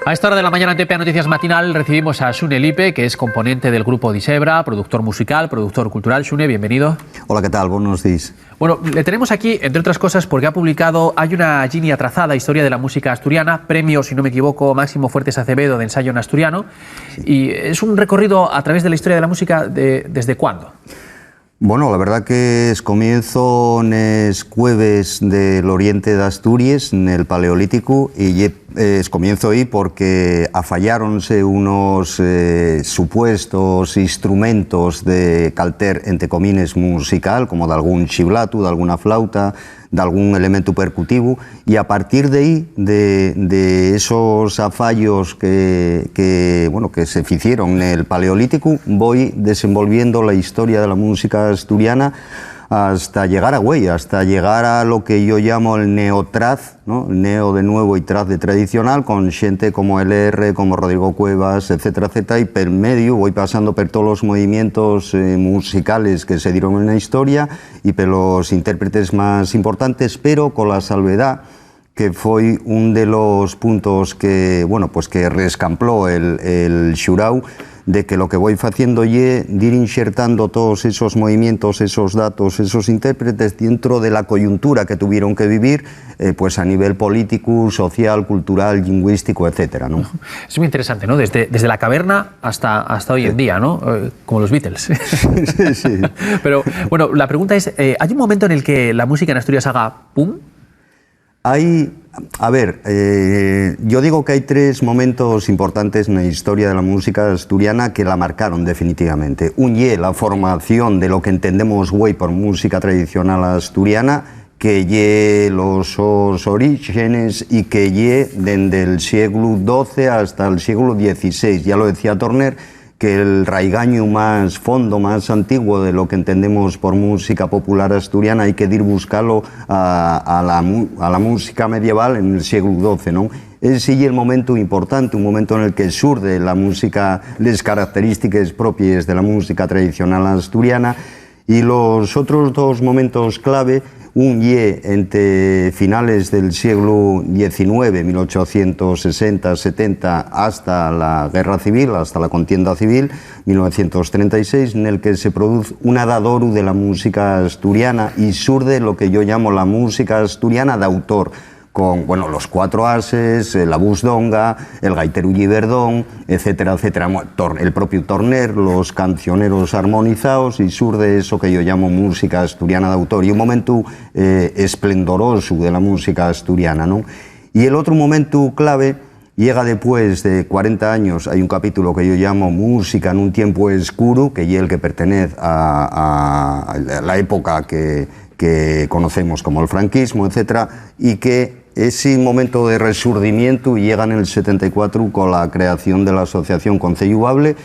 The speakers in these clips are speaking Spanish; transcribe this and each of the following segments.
A esta hora de la mañana en TPA Noticias Matinal recibimos a Xune Lipe, que es componente del grupo Disebra, productor musical, productor cultural. Xune, bienvenido. Hola, ¿qué tal? Buenos días. Bueno, le tenemos aquí, entre otras cosas, porque ha publicado Hay una línea trazada, historia de la música asturiana, premio, si no me equivoco, Máximo Fuertes Acevedo de ensayo en asturiano. Sí. Y es un recorrido a través de la historia de la música ¿desde cuándo? Bueno, la verdad que es comienzo en los jueves del oriente de Asturias, en el Paleolítico, y es comienzo ahí porque afalláronse unos supuestos instrumentos de calter, entre comines, musical, como de algún chiblato, de alguna flauta, de algún elemento percutivo, y a partir de ahí, de esos afallos que se hicieron en el Paleolítico, voy desenvolviendo la historia de la música asturiana hasta llegar a Güey, hasta llegar a lo que yo llamo el neotraz, ¿no? El neo de nuevo y traz de tradicional, con gente como LR, como Rodrigo Cuevas, etcétera, etcétera, y per medio voy pasando por todos los movimientos musicales que se dieron en la historia y por los intérpretes más importantes, pero con la salvedad que fue un de los puntos que, bueno, pues que rescampló el xurau, de que lo que voy haciendo es ir insertando todos esos movimientos, esos datos, esos intérpretes dentro de la coyuntura que tuvieron que vivir, pues a nivel político, social, cultural, lingüístico, etcétera, ¿no? Es muy interesante, ¿no? Desde la caverna hasta hoy en día, ¿no? Como los Beatles. Sí, sí. Pero, bueno, la pregunta es, ¿hay un momento en el que la música en Asturias haga pum? Yo digo que hay tres momentos importantes en la historia de la música asturiana que la marcaron definitivamente. Un ye la formación de lo que entendemos hoy por música tradicional asturiana, que ye los orígenes y que ye desde el siglo XII hasta el siglo XVI. Ya lo decía Torner, que el raigaño más fondo, más antiguo de lo que entendemos por música popular asturiana hay que ir buscarlo a la música medieval en el siglo XII, ¿no? Ese es el momento importante, un momento en el que surge la música, las características propias de la música tradicional asturiana, y los otros dos momentos clave, un ye entre finales del siglo XIX, 1860-70, hasta la Guerra Civil, hasta la contienda civil, 1936, en el que se produce un adadoru de la música asturiana y surge lo que yo llamo la música asturiana de autor, con, bueno, los cuatro ases, la busdonga, el gaiteru Giberdón, etcétera, etcétera, el propio Torner, los cancioneros armonizados, y surge eso que yo llamo música asturiana de autor, y un momento esplendoroso de la música asturiana, ¿no? Y el otro momento clave llega después de 40 años, hay un capítulo que yo llamo Música en un tiempo oscuro, que es el que pertenece a la época que conocemos como el franquismo, etcétera, y que ese momento de resurgimiento llega en el 74 con la creación de la asociación Conceyubable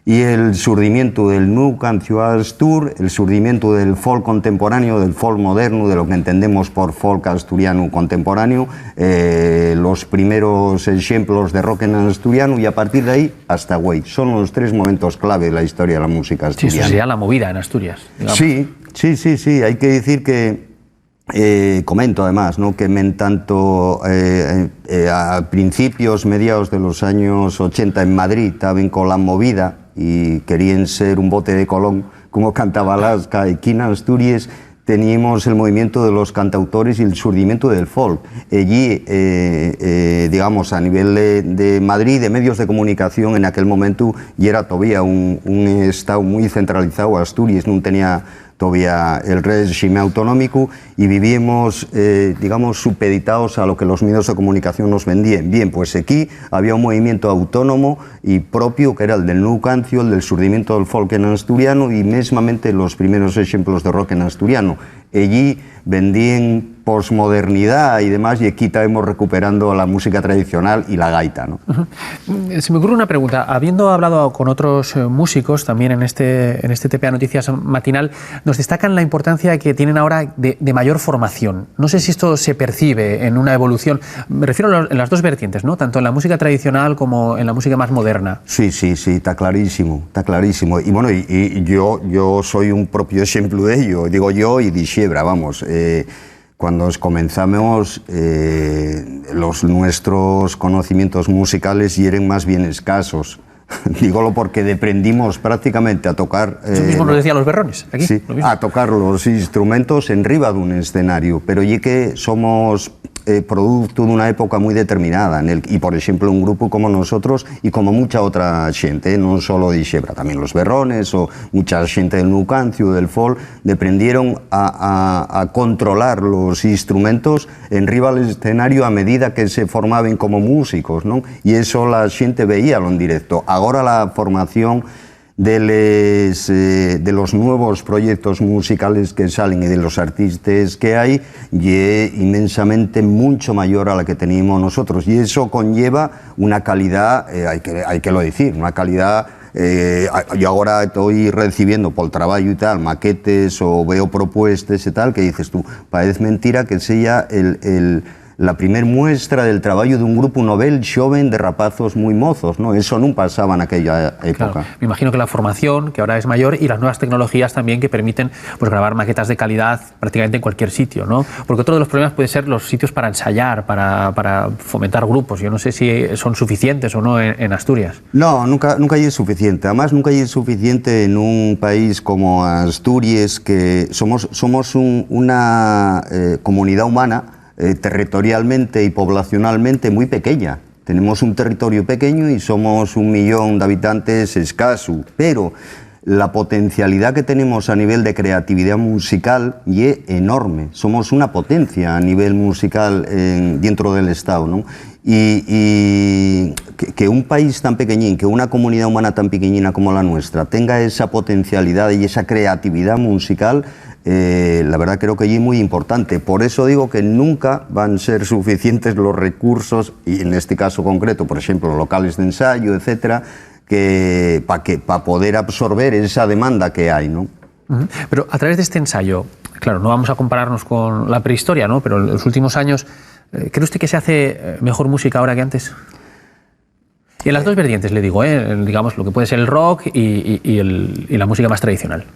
y el surgimiento del Nou Cancio Astur, el surgimiento del folk contemporáneo, del folk moderno, de lo que entendemos por folk asturiano contemporáneo, los primeros ejemplos de rock en asturiano, y a partir de ahí hasta Güey. Son los tres momentos clave de la historia de la música asturiana. Sí, eso sería la movida en Asturias, digamos. Sí, hay que decir que comento además, ¿no?, que en tanto a principios, mediados de los años 80 en Madrid estaban con la movida y querían ser un bote de Colón, como cantaba Alaska, y aquí en Asturias teníamos el movimiento de los cantautores y el surgimiento del folk. Allí, digamos, a nivel de Madrid, de medios de comunicación, en aquel momento, y era todavía un estado muy centralizado. Asturias no tenía todavía el régimen autonómico y vivíamos, digamos, supeditados a lo que los medios de comunicación nos vendían. Bien, pues aquí había un movimiento autónomo y propio, que era el del Nou Cancio, el del surgimiento del folk en asturiano, y mesmamente los primeros ejemplos de rock en asturiano. Allí vendían posmodernidad y demás, y aquí estamos recuperando la música tradicional y la gaita, ¿no? Se me ocurre una pregunta. Habiendo hablado con otros músicos también en este TPA Noticias Matinal, nos destacan la importancia que tienen ahora de mayor formación. No sé si esto se percibe en una evolución, me refiero en las dos vertientes, ¿no?, tanto en la música tradicional como en la música más moderna. Sí, está clarísimo, está clarísimo. Y bueno, y yo soy un propio ejemplo de ello, digo yo y Disebra, vamos. cuando comenzamos, los nuestros conocimientos musicales eran más bien escasos. Dígolo porque aprendimos prácticamente a tocar... Eso mismo nos decían los berrones, aquí. Sí, a tocar los instrumentos en riba de un escenario, pero ya que somos producto de una época muy determinada, y por ejemplo un grupo como nosotros y como mucha otra gente, no solo de Xebra, también los berrones o mucha gente del Nucancio, del folk, aprendieron a controlar los instrumentos en riba del escenario a medida que se formaban como músicos, ¿no? Y eso la gente veíalo en directo. Ahora la formación de los nuevos proyectos musicales que salen y de los artistas que hay es inmensamente mucho mayor a la que teníamos nosotros, y eso conlleva una calidad, hay que lo decir, una calidad. Yo ahora estoy recibiendo por el trabajo y tal maquetes o veo propuestas y tal que dices tú, parece mentira que sea la primer muestra del trabajo de un grupo novel joven de rapazos muy mozos, ¿no? Eso no pasaba en aquella época. Claro. Me imagino que la formación, que ahora es mayor, y las nuevas tecnologías también que permiten pues, grabar maquetas de calidad prácticamente en cualquier sitio, ¿no? Porque otro de los problemas puede ser los sitios para ensayar, para fomentar grupos. Yo no sé si son suficientes o no en Asturias. No, nunca es suficiente. Además, nunca es suficiente en un país como Asturias, que somos una comunidad humana territorialmente y poblacionalmente muy pequeña. Tenemos un territorio pequeño y somos 1 millón de habitantes escaso, pero la potencialidad que tenemos a nivel de creatividad musical es enorme. Somos una potencia a nivel musical dentro del Estado, ¿no? Y que un país tan pequeñín, que una comunidad humana tan pequeñina como la nuestra tenga esa potencialidad y esa creatividad musical, la verdad creo que es muy importante. Por eso digo que nunca van a ser suficientes los recursos, y en este caso concreto, por ejemplo, locales de ensayo, etcétera, para poder absorber esa demanda que hay, ¿no? Pero a través de este ensayo, claro, no vamos a compararnos con la prehistoria, ¿no? Pero en los últimos años, ¿cree usted que se hace mejor música ahora que antes? Y en las dos vertientes, le digo, digamos, lo que puede ser el rock y la música más tradicional.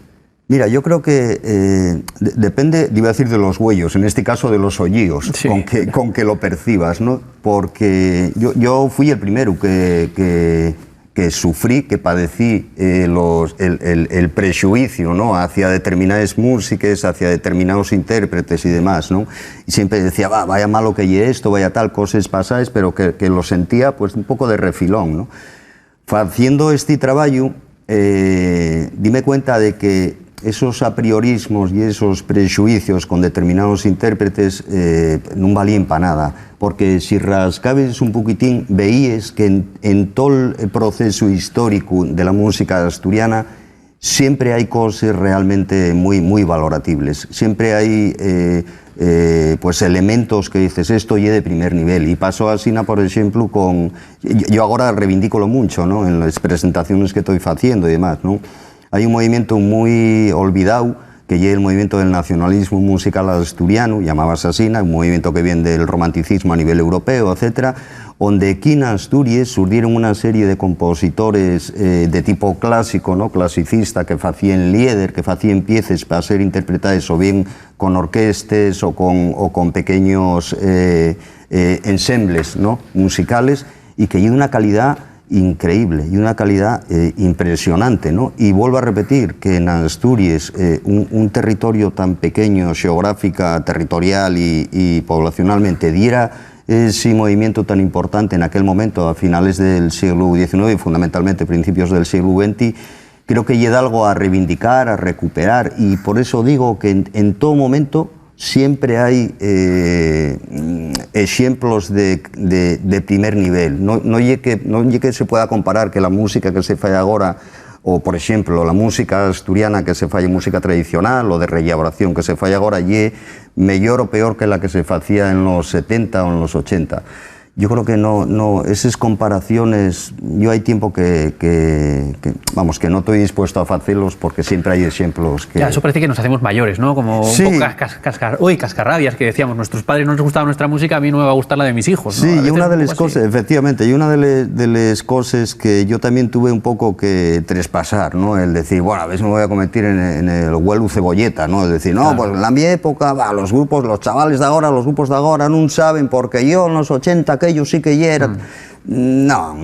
Mira, yo creo que depende, iba a decir de los huellos, en este caso de los oídos, sí, con que lo percibas, ¿no? Porque yo fui el primero que sufrí, que padecí el prejuicio, ¿no? Hacia determinadas músicas, hacia determinados intérpretes y demás, ¿no? Y siempre decía, vaya malo que ye esto, vaya tal, cosas pasáis, pero que lo sentía pues un poco de refilón, ¿no? Haciendo este trabajo, dime cuenta de que esos apriorismos y esos prejuicios con determinados intérpretes no valían para nada, porque si rascabes un poquitín veías que en todo el proceso histórico de la música asturiana siempre hay cosas realmente muy valorables, siempre hay pues elementos que dices esto y de primer nivel, y pasó así, por ejemplo, con... Yo ahora reivindícolo mucho, ¿no? En las presentaciones que estoy haciendo y demás, ¿no? Hay un movimiento muy olvidado, que es el movimiento del nacionalismo musical asturiano, llamabas así, un movimiento que viene del romanticismo a nivel europeo, etcétera, donde aquí en Asturias surgieron una serie de compositores de tipo clásico, ¿no? Clasicista, que hacían lieder, que hacían piezas para ser interpretadas o bien con orquestas o con pequeños ensembles, ¿no? Musicales, y que hay una calidad increíble y una calidad impresionante, ¿no? Y vuelvo a repetir que en Asturias, un territorio tan pequeño, geográfica, territorial y poblacionalmente, diera ese movimiento tan importante en aquel momento, a finales del siglo XIX y fundamentalmente principios del siglo XX, creo que llega algo a reivindicar, a recuperar, y por eso digo que en todo momento siempre hay ejemplos de primer nivel. No es que se pueda comparar que la música que se falla ahora, o por ejemplo la música asturiana que se falla música tradicional o de rellaboración que se falla ahora, es mejor o peor que la que se hacía en los 70 o en los 80. yo creo que no esas comparaciones, yo hay tiempo vamos, que no estoy dispuesto a hacerlos porque siempre hay ejemplos que... Ya, eso parece que nos hacemos mayores, ¿no? Como sí. un poco cascarrabias, que decíamos, nuestros padres no les gustaba nuestra música, a mí no me va a gustar la de mis hijos, ¿no? Sí, y una de las cosas, efectivamente, y una de las cosas que yo también tuve un poco que traspasar, ¿no? El decir, bueno, a ver si me voy a convertir en el huelu cebolleta, ¿no? Es decir, no, pues en la mi época, los grupos, los chavales de ahora, los grupos de ahora no saben porque yo en los 80 aquellos sí que ya eran... No.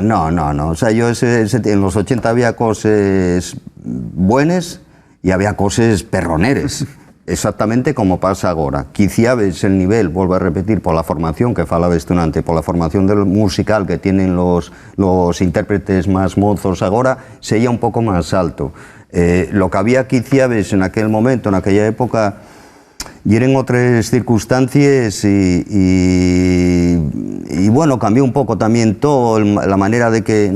O sea, yo en los 80 había cosas buenas y había cosas perroneres. Exactamente como pasa ahora. Quizá ves el nivel, vuelvo a repetir, por la formación que falabas tú antes, por la formación del musical que tienen los intérpretes más mozos ahora, sería un poco más alto. Lo que había quizá ves en aquel momento, en aquella época, y eran otras circunstancias y bueno, cambió un poco también todo, la manera de que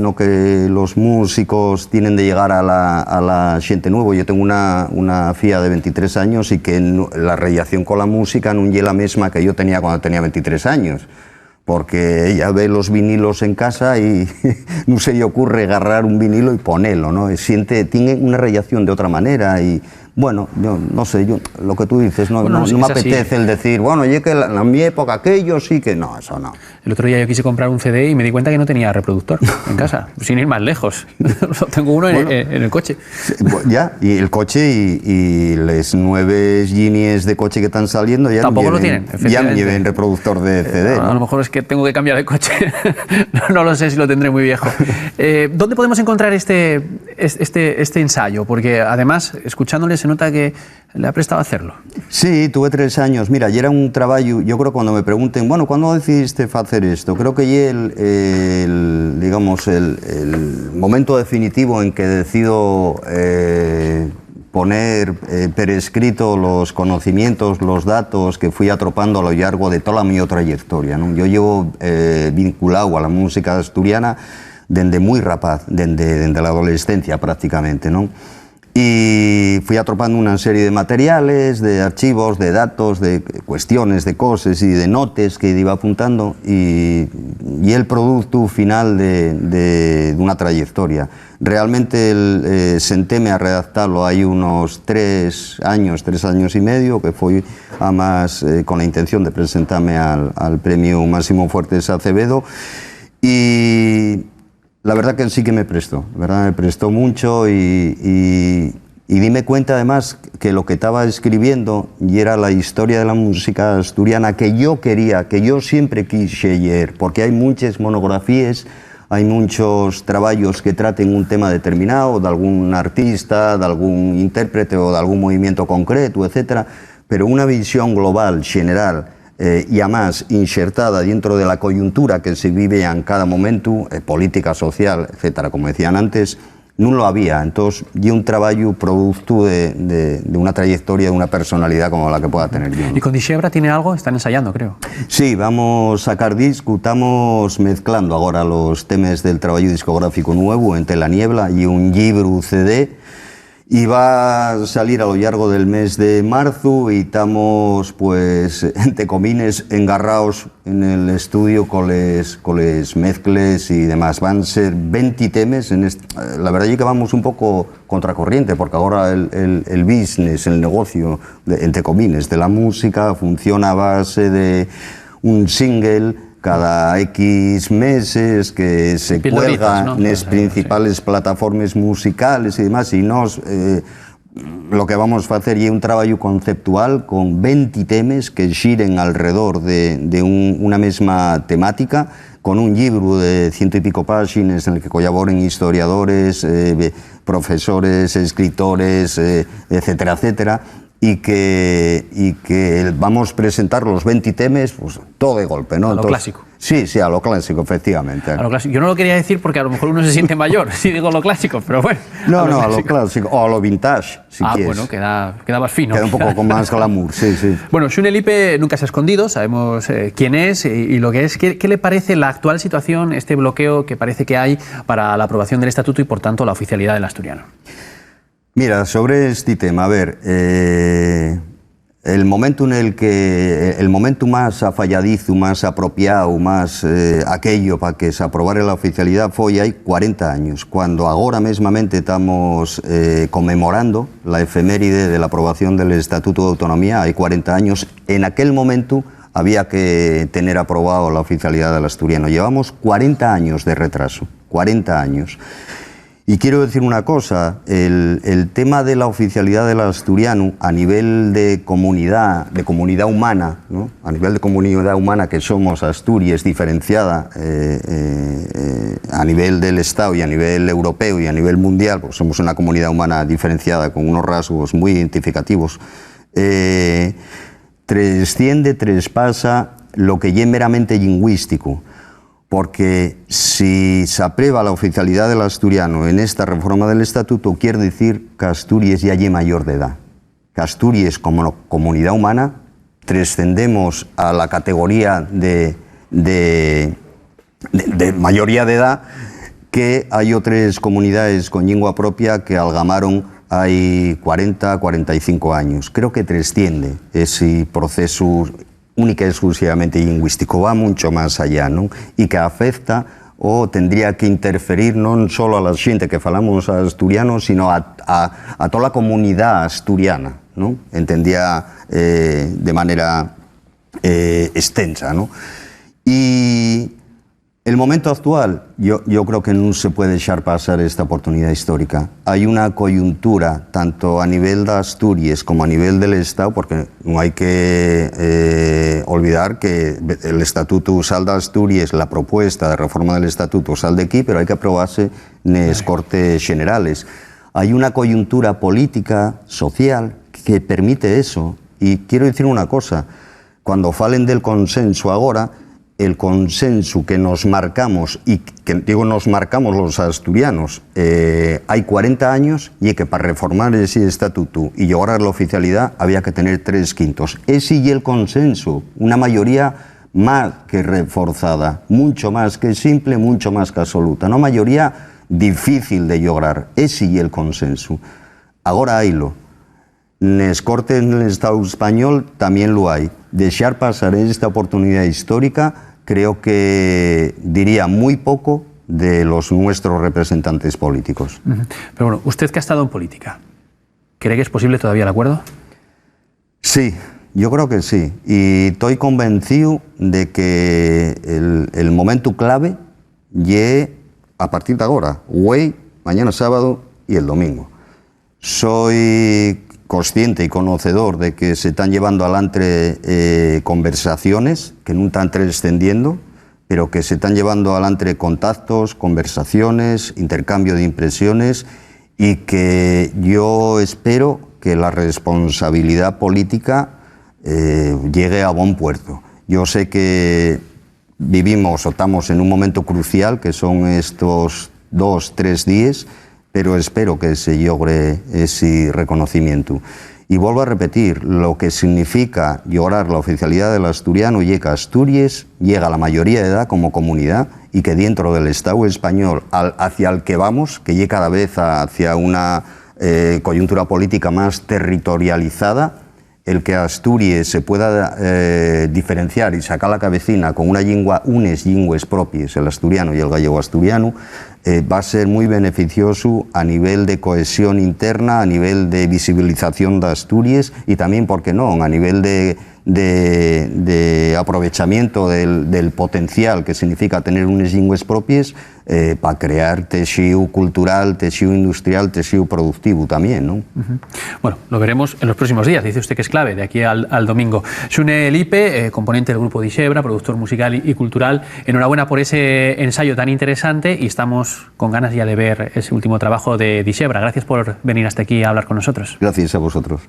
los músicos tienen de llegar a la gente nueva. Yo tengo una filla de 23 años y que la relación con la música no es la misma que yo tenía cuando tenía 23 años. Porque ella ve los vinilos en casa y no se le ocurre agarrar un vinilo y ponerlo, ¿no? Tiene una relación de otra manera y, bueno, yo no sé, lo que tú dices, no me apetece el decir, bueno, yo que en mi época aquello sí que no, eso no. El otro día yo quise comprar un CD y me di cuenta que no tenía reproductor en casa, sin ir más lejos. Tengo uno en el coche. Ya, y el coche y las 9 Genies de coche que están saliendo ya tampoco lo tienen, ya lleven reproductor de CD. A lo mejor es que tengo que cambiar de coche. No lo sé si lo tendré muy viejo. ¿Dónde podemos encontrar este ensayo? Porque además, escuchándole se nota que le ha prestado a hacerlo. Sí, tuve 3 años. Mira, y era un trabajo, yo creo cuando me pregunten, bueno, ¿cuándo decidiste hacer esto? Creo que el momento definitivo en que decido poner per escrito los conocimientos, los datos que fui atropando a lo largo de toda mi trayectoria, ¿no? Yo llevo vinculado a la música asturiana desde muy rapaz, desde la adolescencia prácticamente, ¿no? Y fui atropando una serie de materiales, de archivos, de datos, de cuestiones, de cosas y de notes que iba apuntando y el producto final de una trayectoria. Realmente sentéme a redactarlo hay unos 3 años y medio, que fue además con la intención de presentarme al premio Máximo Fuertes Acevedo y la verdad que sí que me prestó, ¿verdad? Me prestó mucho y dime cuenta además que lo que estaba escribiendo y era la historia de la música asturiana que yo quería, que yo siempre quise leer, porque hay muchas monografías, hay muchos trabajos que traten un tema determinado, de algún artista, de algún intérprete o de algún movimiento concreto, etcétera, pero una visión global, general, y además insertada dentro de la coyuntura que se vive en cada momento, política, social, etcétera, como decían antes, no lo había. Entonces, y un trabajo producto de una trayectoria, de una personalidad como la que pueda tener yo, ¿no? ¿Y con Dixebra tiene algo? Están ensayando, creo. Sí, vamos a sacar disco, estamos mezclando ahora los temas del trabajo discográfico nuevo, Entre la niebla, y un libro CD. Y va a salir a lo largo del mes de marzo y estamos, pues, entre comines, engarrados en el estudio con les mezcles y demás. Van a ser 20 temas. La verdad es que vamos un poco contracorriente, porque ahora el business, el negocio, entre comines, de la música funciona a base de un single cada X meses que se cuelga, ¿no?, en las principales plataformas musicales y demás, y lo que vamos a hacer es un trabajo conceptual con 20 temas que giren alrededor de una misma temática, con un libro de 100 y pico páginas en el que colaboren historiadores, profesores, escritores, etcétera, etcétera, y que vamos a presentar los 20 temas, pues todo de golpe, ¿no? A lo clásico. Sí, a lo clásico, efectivamente. A lo clásico. Yo no lo quería decir porque a lo mejor uno se siente mayor si digo lo clásico, pero bueno. A lo clásico, o a lo vintage, si quieres. Bueno, queda más fino. Queda un poco con más glamour, sí. Bueno, Xune Elipe nunca se ha escondido, sabemos quién es y lo que es. ¿Qué le parece la actual situación, este bloqueo que parece que hay para la aprobación del estatuto y, por tanto, la oficialidad del asturiano? Mira, sobre este tema, a ver, el momento en el que el momento más afalladizo, más apropiado, más aquello para que se aprobara la oficialidad foi hai 40 años, cuando agora mesmamente estamos conmemorando la efeméride de la aprobación del Estatuto de Autonomía, hai 40 años. En aquel momento había que tener aprobado la oficialidad del asturiano. Llevamos 40 años de retraso, 40 años. Y quiero decir una cosa, el tema de la oficialidad del asturiano a nivel de comunidad humana, ¿no? A nivel de comunidad humana que somos Asturias diferenciada a nivel del Estado y a nivel europeo y a nivel mundial, pues somos una comunidad humana diferenciada con unos rasgos muy identificativos, traspasa lo que ya es meramente lingüístico. Porque si se aprueba la oficialidad del asturiano en esta reforma del Estatuto, quiere decir que Asturias ya es mayor de edad. Que Asturias, como comunidad humana, trascendemos a la categoría de mayoría de edad, que hay otras comunidades con lengua propia que algamaron hay 40, 45 años. Creo que trasciende ese proceso única y exclusivamente lingüístico, va mucho más allá, ¿no? Y que afecta o tendría que interferir non solo a la xente que falamos asturiano, sino a toda la comunidad asturiana, ¿no? Entendía de manera extensa, ¿no? Y el momento actual, yo creo que no se puede dejar pasar esta oportunidad histórica. Hay una coyuntura, tanto a nivel de Asturias como a nivel del Estado, porque no hay que olvidar que el Estatuto sal de Asturias, la propuesta de reforma del Estatuto sal de aquí, pero hay que aprobarse en las Cortes Generales. Hay una coyuntura política, social, que permite eso. Y quiero decir una cosa, cuando falen del consenso ahora, el consenso que nos marcamos, y que digo nos marcamos los asturianos, hay 40 años, y que para reformar ese estatuto y lograr la oficialidad había que tener 3/5. Ese y el consenso, una mayoría más que reforzada, mucho más que simple, mucho más que absoluta, una mayoría difícil de lograr, ese y el consenso. Ahora haylo. En las Cortes del Estado español también lo hay. Dejar pasar esta oportunidad histórica, creo que diría muy poco de los nuestros representantes políticos. Pero bueno, usted que ha estado en política, ¿cree que es posible todavía el acuerdo? Sí, yo creo que sí. Y estoy convencido de que el momento clave llegue a partir de ahora, hoy, mañana sábado y el domingo. Soy consciente y conocedor de que se están llevando adelante conversaciones que no están trascendiendo, pero que se están llevando adelante contactos, conversaciones, intercambio de impresiones, y que yo espero que la responsabilidad política llegue a buen puerto. Yo sé que vivimos o estamos en un momento crucial, que son estos 2-3 días, pero espero que se logre ese reconocimiento. Y vuelvo a repetir, lo que significa lograr la oficialidad del asturiano, llega a Asturias, llega a la mayoría de edad como comunidad, y que dentro del Estado español hacia el que vamos, que llega cada vez hacia una coyuntura política más territorializada, el que Asturias se pueda diferenciar y sacar la cabecina con unes lingües propias, el asturiano y el gallego asturiano, va a ser muy beneficioso a nivel de cohesión interna, a nivel de visibilización de Asturias y también, ¿por qué no?, a nivel de aprovechamiento del potencial que significa tener unes lingües propias para crear tejido cultural, tejido industrial, tejido productivo también, ¿no? Bueno, lo veremos en los próximos días. Dice usted que es clave de aquí al domingo. Xune Lipe, componente del grupo Dixebra, productor musical y cultural, enhorabuena por ese ensayo tan interesante y estamos con ganas ya de ver ese último trabajo de Dixebra. Gracias por venir hasta aquí a hablar con nosotros. Gracias a vosotros.